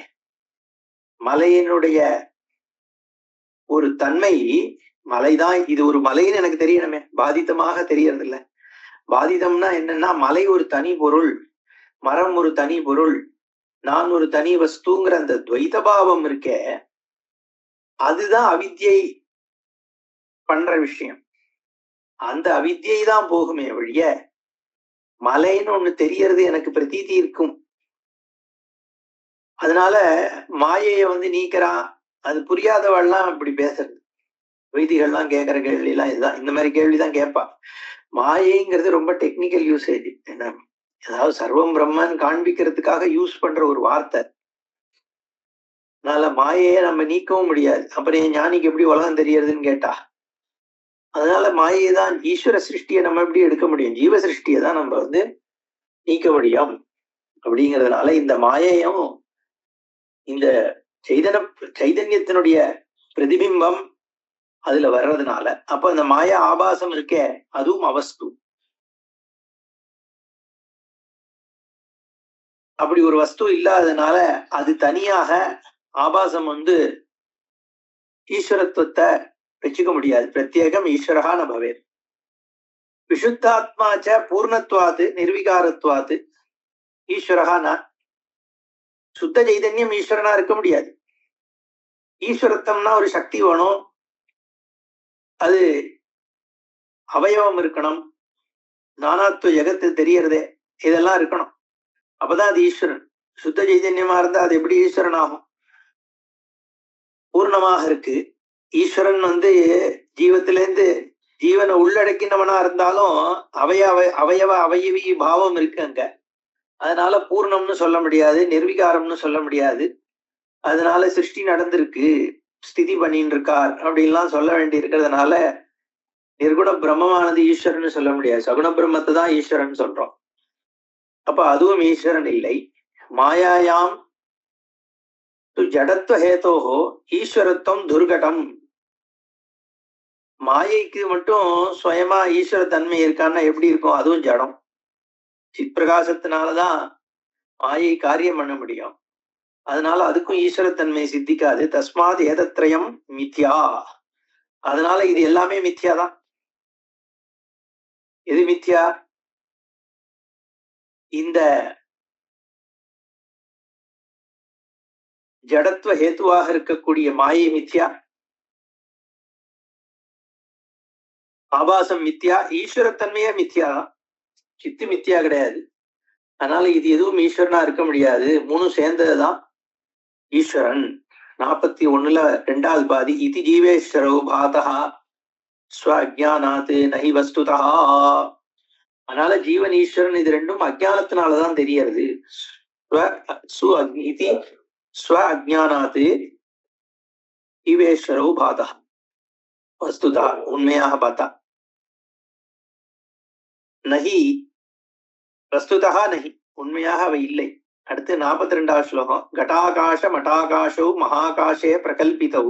மலையினுடைய ஒரு தன்மை மலைதான். இது ஒரு மலைன்னு எனக்கு தெரியணுமே, பாதிதமாக தெரியறது இல்லை. பாதிதம்னா என்னன்னா, மலை ஒரு தனி பொருள், மரம் ஒரு தனி பொருள், நான் ஒரு தனி வஸ்துங்கிற அந்த துவைத பாவம் இருக்கே, அதுதான் அவித்யை பண்ற விஷயம். அந்த அவித்யை தான் போகுமே வழிய மலைன்னு ஒண்ணு தெரியறது எனக்கு பிரதீதி இருக்கும். அதனால மாயையை நீக்கிறான். அது புரியாதவள்லாம் இப்படி பேசுறது. வைதிகள்லாம் கேட்கிற கேள்வி எல்லாம் இதுதான். இந்த மாதிரி கேள்விதான் கேட்பா. மாயைங்கிறது ரொம்ப டெக்னிக்கல் யூசேஜ். என்ன, அதாவது சர்வம் பிரம்மன் காண்பிக்கிறதுக்காக யூஸ் பண்ற ஒரு வார்த்தை. அதனால மாயையை நம்ம நீக்கவும் முடியாது. அப்புறம் என் ஞானிக்கு எப்படி உலகம் தெரியறதுன்னு கேட்டா, அதனால மாயை தான். ஈஸ்வர சிருஷ்டியை நம்ம எப்படி எடுக்க முடியும்? ஜீவ சிருஷ்டியை தான் நம்ம நீக்க முடியும். அப்படிங்கிறதுனால இந்த மாயையும் இந்த சைதன்யத்தினுடைய பிரதிபிம்பம் அதுல வர்றதுனால, அப்ப அந்த மாயா ஆபாசம் இருக்கே அதுவும் அவஸ்து. அப்படி ஒரு வஸ்து இல்லாததுனால அது தனியாக ஆபாசம் ஈஸ்வரத்துவத்தை வச்சுக்க முடியாது. பிரத்யேகம் ஈஸ்வரகா ந பவேத். விசுத்தாத்மாச்ச பூர்ணத்வாத்து நிர்விகாரத்வாத்து ஈஸ்வரகா ந. சுத்த சைதன்யம் ஈஸ்வரனா இருக்க முடியாது. ஈஸ்வரத்தம்னா ஒரு சக்தி வேணும், அது அவயவம் இருக்கணும், நானாத்துவ ஜெகத்து தெரியறதே, இதெல்லாம் இருக்கணும். அப்பதான் அது ஈஸ்வரன். சுத்த சைதன்யமா இருந்தா அது எப்படி ஈஸ்வரன் ஆகும்? பூர்ணமாக இருக்கு. ஈஸ்வரன் ஜீவத்திலேருந்து ஜீவனை உள்ளடக்கினவனா இருந்தாலும் அவயவி பாவம் இருக்கு அங்க. அதனால பூர்ணம்னு சொல்ல முடியாது, நிர்விகாரம்னு சொல்ல முடியாது. அதனால சிருஷ்டி நடந்திருக்கு ஸ்திதி பண்ணிட்டு இருக்கார் அப்படின்லாம் சொல்ல வேண்டி இருக்கிறதுனால நிர்குண பிரம்மமானது ஈஸ்வரன் சொல்ல முடியாது. சகுண பிரம்மத்தை தான் ஈஸ்வரன் சொல்றோம். அப்ப அதுவும் ஈஸ்வரன் இல்லை. மாயாயாம் ஜடத்துவ ஹேதோஹோ ஈஸ்வரத்துவம் துர்கடம். மாயைக்கு மட்டும் சுயமா ஈஸ்வர தன்மை இருக்கான்னா எப்படி இருக்கும்? அதுவும் ஜடம். சித் பிரகாசத்தினாலதான் மாயை காரியம் பண்ண முடியும். அதனால அதுக்கும் ஈஸ்வரத்தன்மை சித்திக்காது. தஸ்மாத் ஏதத்ரயம் மித்யா. அதனால இது எல்லாமே மித்யாதான். எது மித்யா? இந்த ஜடத்துவ ஹேத்துவாக இருக்கக்கூடிய மாயை மித்யா, ஆபாசம் மித்யா, ஈஸ்வரத்தன்மையே மித்யா. சித்து மித்யா கிடையாது. அதனால இது எதுவும் ஈஸ்வரனா இருக்க முடியாது. மூணும் சேர்ந்ததுதான் ஈஸ்வரன். 41 2வது பாதி. இதி ஜீவேஸ்வரோ பாதா ஸ்வ அஜ்ஞானாத் நஹி வஸ்துதா. அதனால ஜீவன் ஈஸ்வரன் இது ரெண்டும் அஜ்ஞானத்தினாலதான் தெரியறது. ஸ்வ அஜ்ஞானாத் ஜீவேஸ்வரோ பாதா வஸ்துதா. உண்மையாக பார்த்தா நஹி வஸ்துதா நஹி, உண்மையாக அவை இல்லை. அடுத்து 42வது ஸ்லோகம். கட்டாகாச மட்டாகாசோ மகாகாசே பிரகல்பிதௌ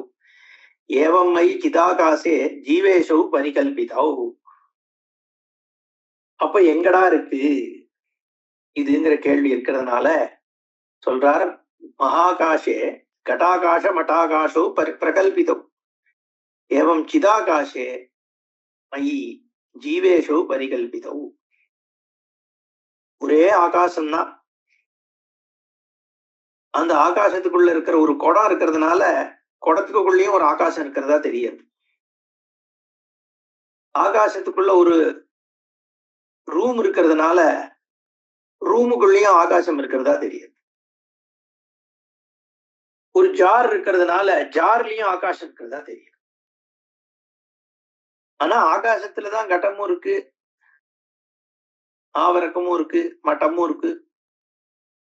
ஏவம் மை சிதாகாசே ஜீவேஷௌ பரிகல்பிதௌ. அப்ப எங்கடா இருக்கு இதுங்கிற கேள்வி இருக்கிறதுனால சொல்றார், மகாகாசே கட்டாகாச மட்டாகாசோ பிரகல்பிதௌ ஏவம் சிதாகாசே மயி ஜீவேஷௌ பரிகல்பிதௌ. ஒரே ஆகாசம்தான். அந்த ஆகாசத்துக்குள்ள இருக்கிற ஒரு குடம் இருக்கிறதுனால குடத்துக்குள்ளேயும் ஒரு ஆகாசம் இருக்கிறதா தெரியுது. ஆகாசத்துக்குள்ள ஒரு ரூம் இருக்கிறதுனால ரூமுக்குள்ளேயும் ஆகாசம் இருக்கிறதா தெரியுது. ஒரு ஜார் இருக்கிறதுனால ஜார்லயும் ஆகாசம் இருக்கிறதா தெரியுது. ஆனா ஆகாசத்துலதான் கடமும் இருக்கு, ஆவரக்கமும் இருக்கு, மட்டமும் இருக்கு.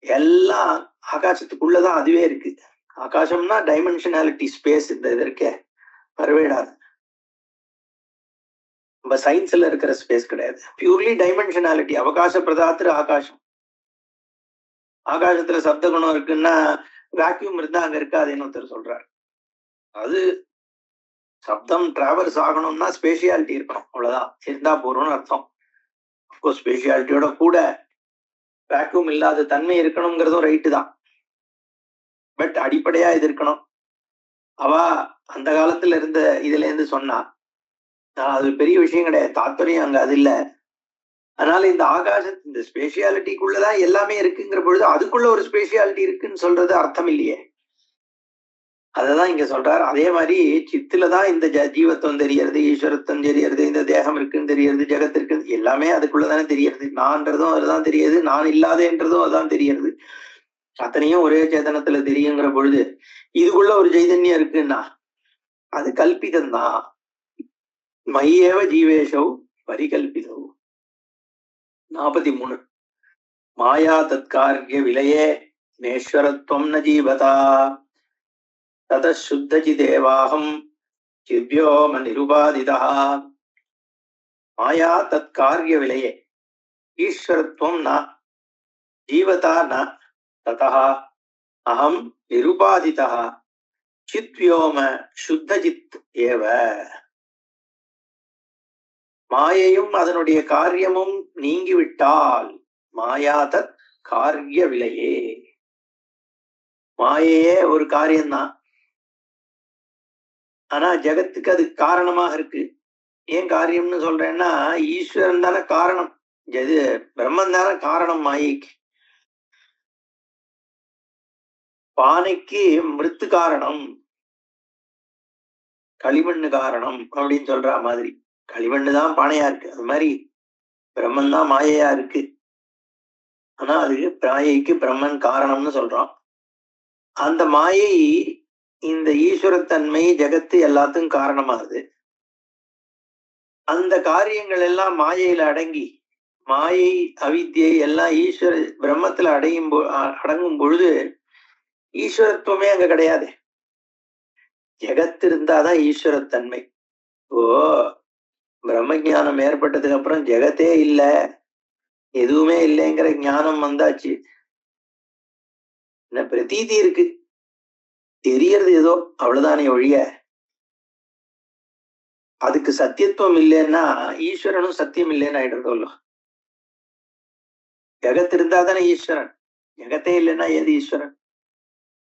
எல்லாம் ஆகாசத்துக்குள்ளதான் அதுவே இருக்கு. ஆகாசம்னா டைமென்ஷனாலிட்டி, ஸ்பேஸ். இந்த இது இருக்கே வரவேடாது. நம்ம சயின்ஸ்ல இருக்கிற ஸ்பேஸ் கிடையாது. Purely dimensionality. அவகாச பிரதாத்திர ஆகாசம். ஆகாசத்துல சப்த குணம் இருக்குன்னா வேக்யூம் இருந்தா அங்க இருக்காதுன்னு ஒருத்தர் சொல்றாரு. அது சப்தம் டிராவல்ஸ் ஆகணும்னா ஸ்பேஷியாலிட்டி இருக்கணும், அவ்வளவுதான். இருந்தா போறோம்னு அர்த்தம். ஸ்பேஷியாலிட்டியோட கூட வேக்யூம் இல்லாத தன்மை இருக்கணுங்கிறதும் ரைட்டு தான். பட் அடிப்படையா இது இருக்கணும். அவ அந்த காலத்துல இருந்த இதுல இருந்து சொன்னா அது பெரிய விஷயம் கிடையாது. தாத்பரியம் அங்க அது இல்ல. அதனால இந்த இந்த ஸ்பேஷியாலிட்டிக்குள்ளதான் எல்லாமே இருக்குங்கிற பொழுது அதுக்குள்ள ஒரு ஸ்பேஷியாலிட்டி இருக்குன்னு சொல்றது அர்த்தம் இல்லையே. அததான் இங்க சொல்றாரு. அதே மாதிரி சித்துலதான் இந்த ஜீவத்துவம் தெரியறது, ஈஸ்வரத்துவம் தெரியறது, இந்த தேகம் இருக்குன்னு தெரியறது, ஜெகத் இருக்கு, எல்லாமே அதுக்குள்ளதானே தெரியறது. நான்றதும் அதுதான் தெரியுது, நான் இல்லாதேன்றதும் அதுதான் தெரியறது. அத்தனையும் ஒரே சேதனத்துல தெரியுங்கிற பொழுது இதுக்குள்ள ஒரு சைதன்யம் இருக்குன்னா அது கல்பிதம்தான். மையேவ ஜீவேஷௌ பரிகல்பிதௌ. 43 மாயா தத்கார்ய விலையே நேஸ்வரத்வம் ந ஜீவதா தத சுத்தஜிதேவாஹம் திவ்யோம நிருபாதிதா. மாயா தத்கார்ய விலையே ஈஸ்வரத்வம் ந ஜீவதா ந ததா அஹம் நிருபாதிதா சித்வ்யோம சுத்தஜித் ஏவ. மாயையும் அதனுடைய காரியமும் நீங்கிவிட்டால் மாயா தத் காரிய விலையே. மாயையே ஒரு காரியம்தான். ஆனா ஜெகத்துக்கு அது காரணமாக இருக்கு. ஏன் காரியம்னு சொல்றேன்னா ஈஸ்வரன் தானே காரணம், பிரம்மன் தானே காரணம் மாயைக்கு. பானைக்கு மிருத்து காரணம், களிமண்ணு காரணம் அப்படின்னு சொல்ற மாதிரி களிமண்ணு தான் பானையா இருக்கு. அது மாதிரி பிரம்மன் தான் மாயையா இருக்கு. ஆனா அது மாயைக்கு பிரம்மன் காரணம்னு சொல்றோம். அந்த மாயை இந்த ஈஸ்வரத்தன்மை ஜெகத்து எல்லாத்துக்கும் காரணமாகுது. அந்த காரியங்கள் எல்லாம் மாயையில அடங்கி, மாயை அவித்யை எல்லாம் ஈஸ்வர பிரம்மத்துல அடங்கும் பொழுது ஈஸ்வரத்துவமே அங்க கிடையாது. ஜெகத்து இருந்தாதான் ஈஸ்வரத்தன்மை. ஓ பிரம்ம ஞானம் ஏற்பட்டதுக்கு அப்புறம் ஜெகத்தே இல்ல, எதுவுமே இல்லைங்கிற ஞானம் வந்தாச்சு. என்ன பிரதீதி இருக்கு, தெரியறது ஏதோ அவ்வளவுதானே ஒழிய அதுக்கு சத்தியத்துவம் இல்லைன்னா ஈஸ்வரனும் சத்தியம் இல்லைன்னு ஆயிடுறதோ. ஜெகத்து இருந்தா தானே ஈஸ்வரன், ஜெகத்தே இல்லைன்னா ஏது ஈஸ்வரன்?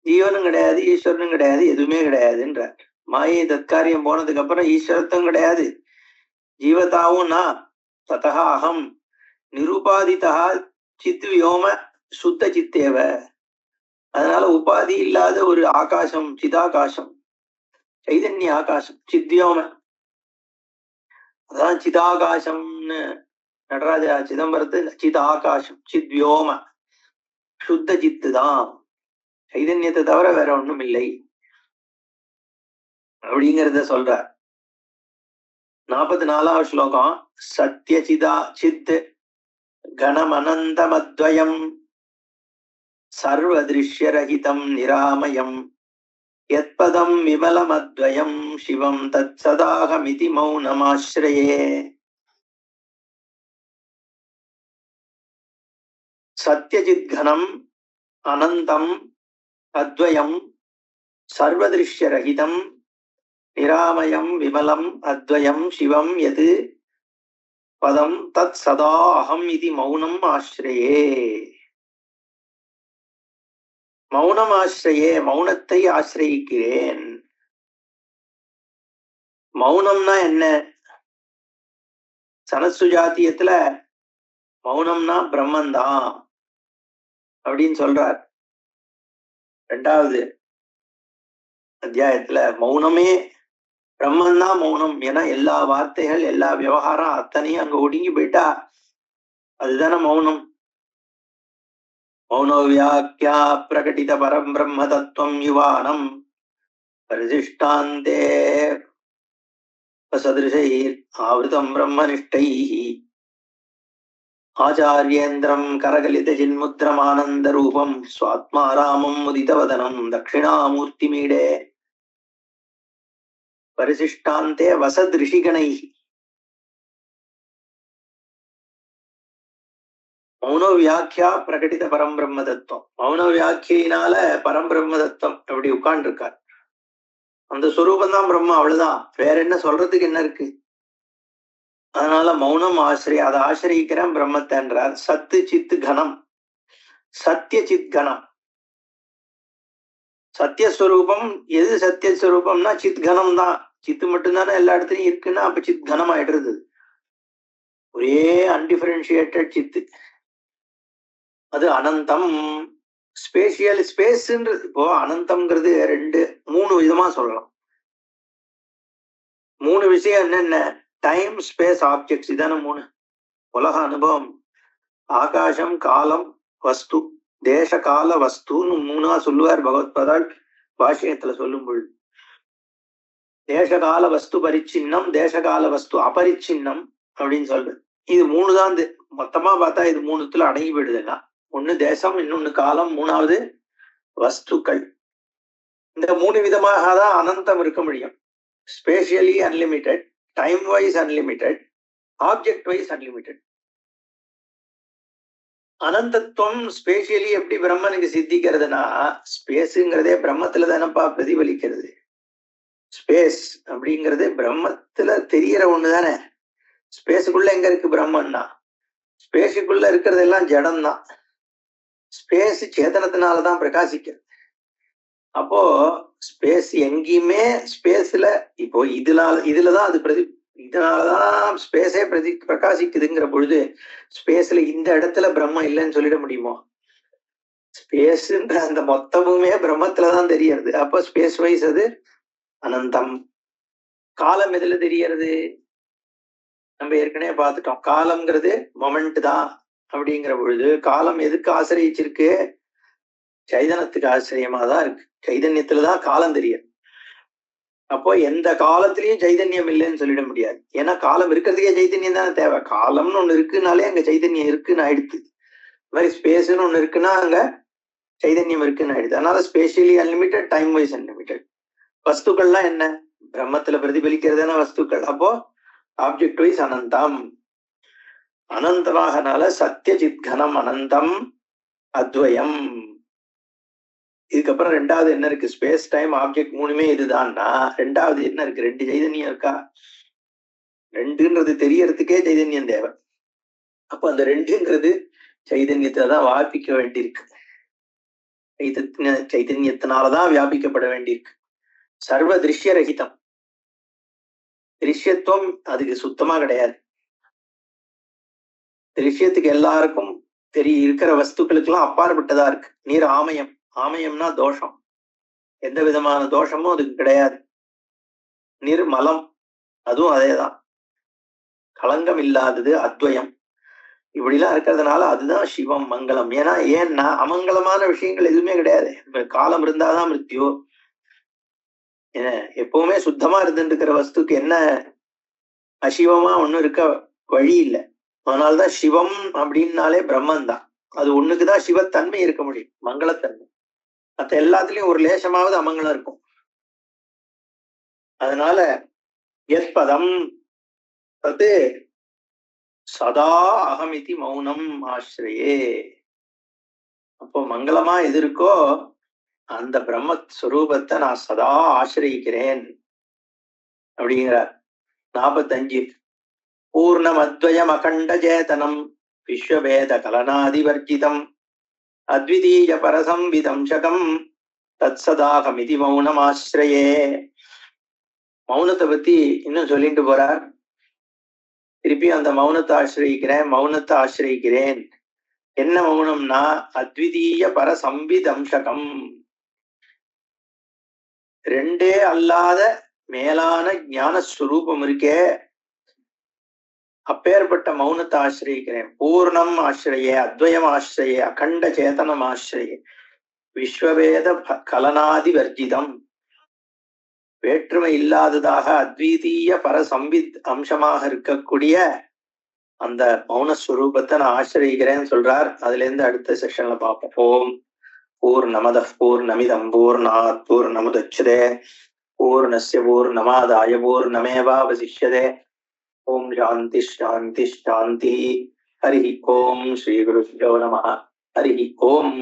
ஜீவனும் கிடையாது, ஈஸ்வரனும் கிடையாது, எதுவுமே கிடையாதுன்ற மாயை தற்காரியம் போனதுக்கு அப்புறம் ஈஸ்வரத்தும் கிடையாது, ஜீவதாவும் நான் ததா அகம் நிருபாதிதா சித் வியோம சுத்த சித்தேவ. அதனால உபாதி இல்லாத ஒரு ஆகாசம், சிதாகாசம், சைதன்ய ஆகாசம், சித்யோம. அதான் சிதாகாசம்னு நடராஜா சிதம்பரத்து சிதாகாசம், சித்யோம சுத்த சித்து தான், சைதன்யத்தை தவிர வேற ஒண்ணும் இல்லை அப்படிங்கிறத சொல்ற. 44வது ஸ்லோகம். சத்யசிதா சித் கணமனந்தமத்வயம் சர்வதிருஷ்யரஹிதம் நிராமயம் யத்பதம் விமலமத்வயம் சிவம் தத் சதாகமிதி மௌனமாஸ்ரயே. சத்யஜித் கணம் அனந்தம் அத்வயம் சர்வதிருஷ்யரஹிதம் நிராமயம் விமலம் அத்வயம் சிவம் யது பதம் தத் சதா அகம் இது மௌனம் ஆஸ்ரயே. மௌனம் ஆஸ்ரயே, மௌனத்தை ஆசிரியிக்கிறேன். மௌனம்னா என்ன? சனசுஜாத்தியத்துல மௌனம்னா பிரம்மந்தான் அப்படின்னு சொல்றார். 2வது அத்தியாயத்துல மௌனமே பிரம்மந்தான் மௌனம். ஏன்னா எல்லா வார்த்தைகள், எல்லா விவகாரம் அத்தனையும் அங்க ஒடுங்கி போயிட்டா அதுதானே மௌனம். மௌனோ வியாக்கியா பிரகடித பரம் பிரம்ம தத்துவம் யுவானம் பரிசிஷ்டாந்தே சதிருஷைர் ஆவிருதம் பிரம்மனிஷ்டைः ஆச்சாரியேந்திரம் கரகலித ஜின்முத்திரமானந்த ரூபம் ஸ்வாத்மாராமம் முதிதவதனம் தட்சிணாமூர்த்திமீடே பரிசிஷ்டாந்தே வசத் ரிஷிகணைः. மௌன வியாக்கியா பிரகடித பரம்பிரம்ம தத்துவம். மௌன வியாக்கியினால பரம்பிரம்ம தத்துவம் அப்படி உட்கார்ந்து இருக்கார். அந்த சுரூபம் தான் பிரம்மா, அவ்வளவுதான். வேற என்ன சொல்றதுக்கு என்ன இருக்கு? அதனால மௌனம் ஆசிரிய, அதை ஆசிரியிக்கிறேன் பிரம்மத்தன்றார். சத்து சித்து கணம், சத்திய சித் கணம். சத்தியஸ்வரூபம் எது? சத்தியஸ்வரூபம்னா சித் கணம் தான். சித்து மட்டும்தானே எல்லா இடத்துலயும் இருக்குன்னா அப்ப சித் கணம் ஆயிடுறது. ஒரே அன்டிஃபரன்ஷியேட்டட் சித்து. அது அனந்தம், ஸ்பேஷியல் ஸ்பேஸ்ன்றது. இப்போ அனந்தம்ங்கிறது 3 விதமா சொல்லலாம். 3 விஷயம் என்னென்ன? Time, space, objects. இதான 3 உலக அனுபவம். ஆகாசம், காலம், வஸ்து, தேச கால வஸ்துன்னு 3ஆ சொல்லுவார் பகவத்பாதால் பாஷ்யத்துல சொல்லும் பொழுது. தேசகால வஸ்து பரிச்சின்னம், தேசகால வஸ்து அபரிச்சின்னம் அப்படின்னு சொல்றது. இது 3 தான். மொத்தமா பார்த்தா இது 3த்துல அடங்கி போயிடுதுன்னா, ஒண்ணு தேசம், இன்னொன்னு காலம், 3வது வஸ்துக்கள். இந்த 3 விதமாக தான் அனந்தம் இருக்க முடியும். Spatially unlimited, time wise unlimited, object wise unlimited. அனந்தத்துவம் ஸ்பேஷியலி எப்படி பிரம்மனுக்கு சித்திக்கிறதுனா, ஸ்பேஸுங்கிறதே பிரம்மத்துல தானப்பா பிரதிபலிக்கிறது. ஸ்பேஸ் அப்படிங்கிறது பிரம்மத்துல தெரியற ஒண்ணுதானே. ஸ்பேஸுக்குள்ள எங்க இருக்கு பிரம்மன்னா? ஸ்பேஸுக்குள்ள இருக்கிறது எல்லாம் ஜடம் தான். ஸ்பேஸ் சேதனத்தினாலதான் பிரகாசிக்கிறது. அப்போ ஸ்பேஸ் எங்கேயுமே ஸ்பேஸ்ல இப்போ இதுலதான் அது இதனாலதான் ஸ்பேஸே பிரகாசிக்குதுங்கிற பொழுது ஸ்பேஸ்ல இந்த இடத்துல பிரம்மம் இல்லைன்னு சொல்லிட முடியுமோ? ஸ்பேஸ்ன்ற அந்த மொத்தமுமே பிரம்மத்துலதான் தெரியறது. அப்போ ஸ்பேஸ் வைஸ் அது அனந்தம். காலம் எதுல தெரியறது? நம்ம ஏற்கனவே பார்த்துட்டோம். காலம்ங்கிறது மொமெண்ட் தான். அப்படிங்கிற பொழுது காலம் எதுக்கு ஆசிரியிச்சிருக்கு? சைதன்யத்துக்கு ஆசிரியமா தான் இருக்கு. சைதன்யத்துலதான் காலம் தெரியும். அப்போ எந்த காலத்திலயும் சைதன்யம் இல்லைன்னு சொல்லிட முடியாது. ஏன்னா காலம் இருக்கிறதுக்கே சைதன்யம் தானே தேவை. காலம்னு ஒண்ணு இருக்குனாலே அங்க சைதன்யம் இருக்குன்னு ஆயிடுது. இந்த மாதிரி ஸ்பேஸ்ன்னு ஒண்ணு இருக்குன்னா அங்க சைதன்யம் இருக்குன்னு ஆயிடுது. அதனால spatially unlimited, time wise unlimited. வஸ்துக்கள்லாம் என்ன? பிரம்மத்துல பிரதிபலிக்கிறதான வஸ்துக்கள். அப்போ ஆப்ஜெக்ட் வைஸ் அனந்தம். அனந்தமாகனால சத்தியஜித்கனம் அனந்தம் அத்வயம். இதுக்கப்புறம் ரெண்டாவது என்ன இருக்கு? ஸ்பேஸ் டைம் ஆப்ஜெக்ட் மூணுமே இதுதான்னா ரெண்டாவது என்ன இருக்கு? ரெண்டு சைதன்யம் இருக்கா? ரெண்டுன்றது தெரியறதுக்கே சைதன்யம் தேவை. அப்ப அந்த ரெண்டுங்கிறது சைதன்யத்தை தான் வியாபிக்க வேண்டியிருக்கு. சைதன்யத்தினாலதான் வியாபிக்கப்பட வேண்டியிருக்கு. சர்வ திருஷ்ய ரகிதம். திருஷ்யத்துவம் அதுக்கு சுத்தமா கிடையாது. திருஷ்யத்துக்கு எல்லாருக்கும் இருக்கிற வஸ்துக்களுக்கெல்லாம் அப்பாற்பட்டதா இருக்கு. நீர் ஆமயம். ஆமயம்னா தோஷம். எந்த விதமான தோஷமும் அதுக்கு கிடையாது. நிர்மலம், அதுவும் அதேதான். களங்கம் இல்லாதது, அத்வயம். இப்படிலாம் இருக்கிறதுனால அதுதான் சிவம், மங்களம். ஏன்னா அமங்கலமான விஷயங்கள் எதுவுமே கிடையாது. இப்ப காலம் இருந்தாதான் மிருத்யு. எப்பவுமே சுத்தமா இருந்துருக்கிற வஸ்துக்கு என்ன அசிவமா ஒண்ணும் இருக்க வழி இல்லை. அதனால்தான் சிவம் அப்படின்னாலே பிரம்மன் தான். அது ஒண்ணுக்குதான் சிவத்தன்மை இருக்க முடியும், மங்களத்தன்மை. மற்ற எல்லாத்துலயும் ஒரு லேசமாவது அமங்கலம் இருக்கும். அதனால எத்பதம் அது சதா அகமிதி மௌனம் ஆசிரியே. அப்போ மங்களமா எது இருக்கோ அந்த பிரம்மஸ்வரூபத்தை நான் சதா ஆசிரியிக்கிறேன் அப்படிங்கிறார். 45 பூர்ணம் அத்வயம் அகண்ட சேதனம் விஸ்வவேத கலனாதிவர்ஜிதம் அத்விதீய பரசம்விதம்சகம் தத் சதாகமிதி மௌனம் ஆசிரியே. மௌனத்தை பத்தி இன்னும் சொல்லிட்டு போறார். திருப்பி அந்த மௌனத்தை ஆசிரியிக்கிறேன், மௌனத்தை ஆசிரியிக்கிறேன். என்ன மௌனம்னா அத்விதீய பரசம்விதம்சகம். ரெண்டே அல்லாத மேலான ஞான ஸ்வரூபம் இருக்கே, அப்பேற்பட்ட மௌனத்தை ஆசிரியிக்கிறேன். பூர்ணம் ஆசிரியே, அத்வயம் ஆசிரியே, அகண்ட சேதனம் ஆசிரியே, விஸ்வவேத கலனாதி வர்ஜிதம். வேற்றுமை இல்லாததாக அத்விதீய பரசம்வித் அம்சமாக இருக்கக்கூடிய அந்த மௌனஸ்வரூபத்தை நான் ஆசிரியிக்கிறேன்னு சொல்றார். அதுல இருந்து அடுத்த செஷன்ல பார்ப்போம். ஓம் பூர்ணமத பூர்ணமிதம் பூர்ணாத் பூர்ணமுதச்யதே பூர்ணஸ்ய பூர்ணமாதாய பூர்ணமேவாவசிஷ்யதே. ஓம் சாந்தி சாந்தி சாந்தி. ஹரி ஓம். ஸ்ரீ குருभ्यो நமः. ஹரி ஓம்.